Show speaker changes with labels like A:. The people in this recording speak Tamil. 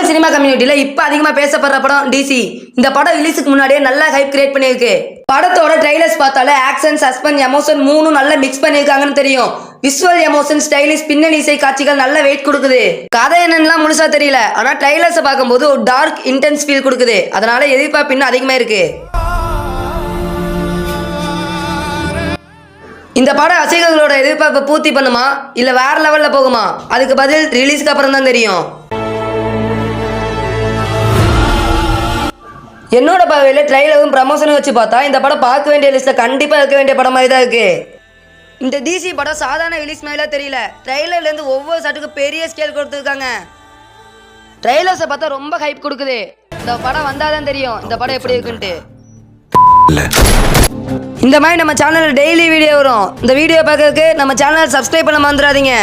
A: தமிழ் சினிமா கம்யூனிட்டியில இப்ப அதிகமா பேசப்படுற படம் டிசி. இந்த படம் ரிலீஸுக்கு முன்னாடியே நல்லா ஹைப் கிரியேட் பண்ணிருக்கு. படத்தோட ட்ரைலர்ஸ் பார்த்தாலே ஆக்ஷன், சஸ்பென்ஸ், எமோஷன் மூணும் நல்லா மிக்ஸ் பண்ணிருக்காங்கன்னு தெரியும். விஷுவல், எமோஷன், ஸ்டைலிஷ், பின்னணி இசை காட்சிகள் நல்ல வெயிட் கொடுக்குது. கதை என்னன்னு முழுசா தெரியல, ஆனா ட்ரைலர்ஸ் பார்க்கும்போது ஒரு டார்க் இன்டென்ஸ் ஃபீல் கொடுக்குது. அதனால எதிர்பார்ப்பு இன்னும் அதிகமா இருக்கு. இந்த படம் ரசிகர்களோட எதிர்பார்ப்பை பூர்த்தி பண்ணுமா இல்ல வேற லெவல்ல போகுமா? அதுக்கு பதில் ரிலீஸ்க்கு அப்புறம் தான் தெரியும். என்னோட பார்வையில் ட்ரைலரும் ப்ரமோஷனும் வச்சு பார்த்தா இந்த படம் பார்க்க வேண்டிய லிஸ்ட்ல கண்டிப்பா இருக்க வேண்டிய படம் மாதிரி தான் இருக்கு. இந்த டிசி படம் சாதாரண ரிலீஸ் மாதிரிலாம் தெரியல. ட்ரைலர்ல இருந்து ஒவ்வொரு ஷாட்டுக்கு பெரிய ஸ்கேல் கொடுத்துருக்காங்க. ட்ரைலர்ஸை பார்த்தா ரொம்ப ஹைப் கொடுக்குது. இந்த படம் வந்தாதான் தெரியும் இந்த படம் எப்படி இருக்குன்ட்டு. இந்த மாதிரி நம்ம சேனல்ல டெய்லி வீடியோ வரும். இந்த வீடியோ பார்க்கறதுக்கு நம்ம சேனலை சப்ஸ்கிரைப் பண்ண மறந்துடாதீங்க.